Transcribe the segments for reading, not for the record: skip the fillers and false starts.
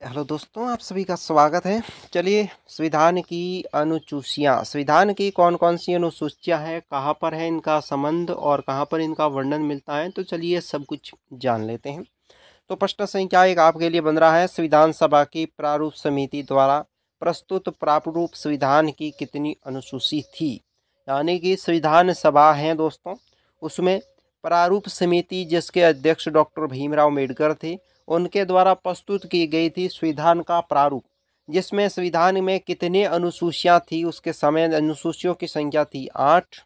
Hello दोस्तों, आप सभी का स्वागत है। चलिए, संविधान की अनुसूचियाँ, संविधान की कौन कौन सी अनुसूचियाँ हैं, कहाँ पर है इनका संबंध और कहाँ पर इनका वर्णन मिलता है, तो चलिए सब कुछ जान लेते हैं। तो प्रश्न संख्या 1 आपके लिए बन रहा है, संविधान सभा की प्रारूप समिति द्वारा प्रस्तुत प्रारूप संविधान की कितनी अनुसूची थी। यानी कि संविधान सभा है दोस्तों, उसमें प्रारूप समिति जिसके अध्यक्ष डॉक्टर भीमराव अम्बेडकर थे, उनके द्वारा प्रस्तुत की गई थी संविधान का प्रारूप, जिसमें संविधान में कितने अनुसूचियाँ थी, उसके समय अनुसूचियों की संख्या थी 8।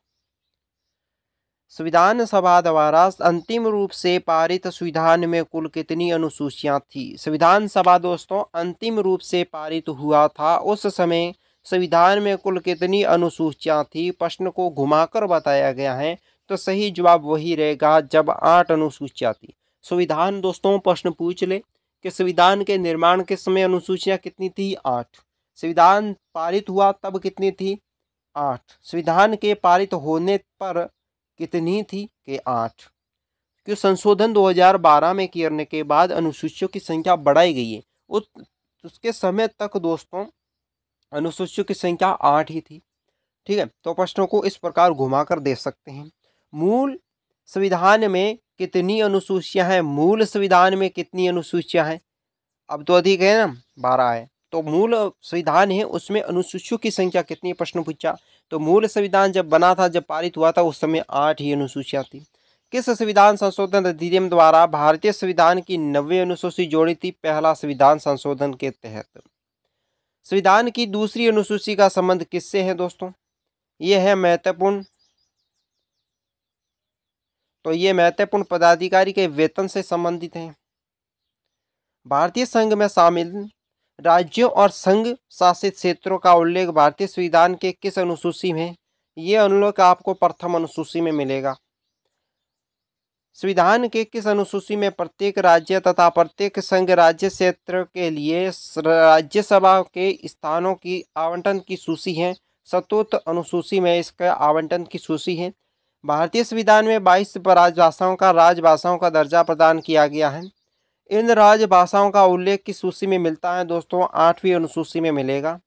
संविधान सभा द्वारा अंतिम रूप से पारित संविधान में कुल कितनी अनुसूचियाँ थी। संविधान सभा दोस्तों अंतिम रूप से पारित हुआ था, उस समय संविधान में कुल कितनी अनुसूचियाँ थी, प्रश्न को घुमाकर बताया गया है, तो सही जवाब वही रहेगा जब 8 अनुसूचियाँ थी। संविधान दोस्तों प्रश्न पूछ ले कि संविधान के निर्माण के समय अनुसूचियाँ कितनी थी, 8। संविधान पारित हुआ तब कितनी थी, 8। संविधान के पारित होने पर कितनी थी कि 8। क्यों संशोधन 2012 में करने के बाद अनुसूचियों की संख्या बढ़ाई गई है। उसके समय तक दोस्तों अनुसूचियों की संख्या 8 ही थी। ठीक है, तो प्रश्नों को इस प्रकार घुमाकर दे सकते हैं। मूल संविधान में कितनी अनुसूचियां हैं, मूल संविधान में कितनी अनुसूचियां हैं। अब तो अधिक है ना, 12 है। तो मूल संविधान है उसमें अनुसूचियों की संख्या कितनी, प्रश्न पूछा। तो मूल संविधान जब बना था, जब पारित हुआ था, उस समय 8 ही अनुसूचियां थी। किस संविधान संशोधन अधिनियम द्वारा भारतीय संविधान की 90 अनुसूची जोड़ी थी। पहला संविधान संशोधन के तहत। संविधान की दूसरी अनुसूची का संबंध किससे है दोस्तों, ये है महत्वपूर्ण, तो ये महत्वपूर्ण पदाधिकारी के वेतन से संबंधित है। भारतीय संघ में शामिल राज्यों और संघ शासित क्षेत्रों का उल्लेख भारतीय संविधान के किस अनुसूची में, ये उल्लेख आपको प्रथम अनुसूची में मिलेगा। संविधान के किस अनुसूची में प्रत्येक राज्य तथा प्रत्येक संघ राज्य क्षेत्र के लिए राज्यसभा के स्थानों की आवंटन की सूची है। चतुर्थ अनुसूची में इसका आवंटन की सूची है। भारतीय संविधान में 22 राजभाषाओं का दर्जा प्रदान किया गया है। इन राजभाषाओं का उल्लेख किस सूची में मिलता है दोस्तों, 8वीं अनुसूची में मिलेगा।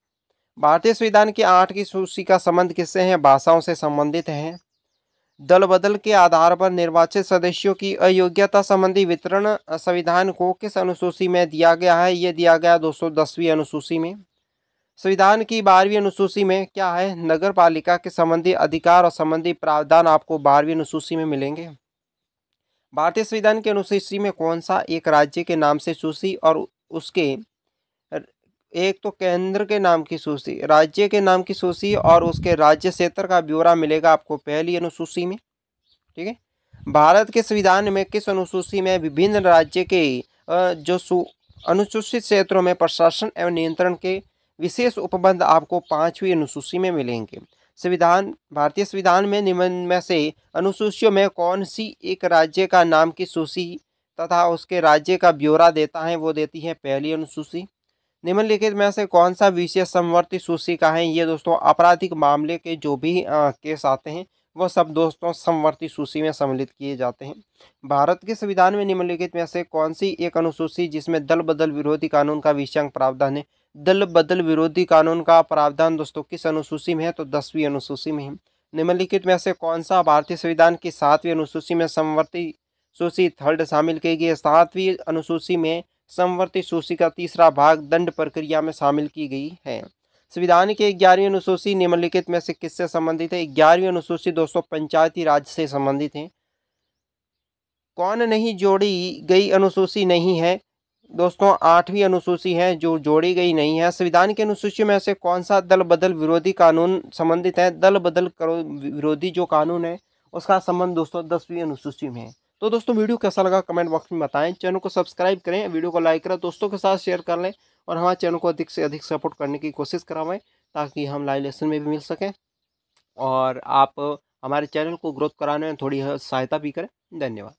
भारतीय संविधान की 8 की सूची का संबंध किससे है, भाषाओं से संबंधित है। दल बदल के आधार पर निर्वाचित सदस्यों की अयोग्यता संबंधी वितरण संविधान को किस अनुसूची में दिया गया है, ये दिया गया 210वीं अनुसूची में। संविधान की 12वीं अनुसूची में क्या है, नगर पालिका के संबंधी अधिकार और संबंधी प्रावधान आपको 12वीं अनुसूची में मिलेंगे। भारतीय संविधान की अनुसूची में कौन सा एक राज्य के नाम से सूची और उसके एक तो केंद्र के नाम की सूची, राज्य के नाम की सूची और उसके राज्य क्षेत्र का ब्यौरा मिलेगा आपको पहली अनुसूची में। ठीक है, भारत के संविधान में किस अनुसूची में विभिन्न राज्य के जो अनुसूचित क्षेत्रों में प्रशासन एवं नियंत्रण के विशेष उपबंध आपको 5वीं अनुसूची में मिलेंगे। भारतीय संविधान में निम्न में से अनुसूचियों में कौन सी एक राज्य का नाम की सूची तथा उसके राज्य का ब्यौरा देता है, वो देती है पहली अनुसूची। निम्नलिखित में से कौन सा विषय समवर्ती सूची का है, ये दोस्तों आपराधिक मामले के जो भी केस आते हैं वो सब दोस्तों समवर्ती सूची में सम्मिलित किए जाते हैं। भारत के संविधान में निम्नलिखित में से कौन सी एक अनुसूची जिसमें दल बदल विरोधी कानून का विषयांक प्रावधान है। दल बदल विरोधी कानून का प्रावधान दोस्तों किस अनुसूची में है, तो 10वीं अनुसूची में है। निम्नलिखित में से कौन सा भारतीय संविधान की 7वीं अनुसूची में समवर्ती सूची थर्ड शामिल की गई है। 7वीं अनुसूची में समवर्ती सूची का तीसरा भाग दंड प्रक्रिया में शामिल की गई है। संविधान की 11वीं अनुसूची निम्नलिखित में से किससे संबंधित है। 11वीं अनुसूची दोस्तों पंचायती राज से संबंधित है। कौन नहीं जोड़ी गई अनुसूची नहीं है दोस्तों, 8वीं अनुसूची है जो जोड़ी गई नहीं है। संविधान की अनुसूची में से कौन सा दल बदल विरोधी कानून संबंधित है। दल बदल विरोधी जो कानून है उसका संबंध दोस्तों 10वीं अनुसूची में है। तो दोस्तों वीडियो कैसा लगा कमेंट बॉक्स में बताएं। चैनल को सब्सक्राइब करें, वीडियो को लाइक करें, दोस्तों के साथ शेयर कर लें और हमारे चैनल को अधिक से अधिक सपोर्ट करने की कोशिश कराएं ताकि हम लाइव लेसन में भी मिल सकें और आप हमारे चैनल को ग्रोथ कराने में थोड़ी सहायता भी करें। धन्यवाद।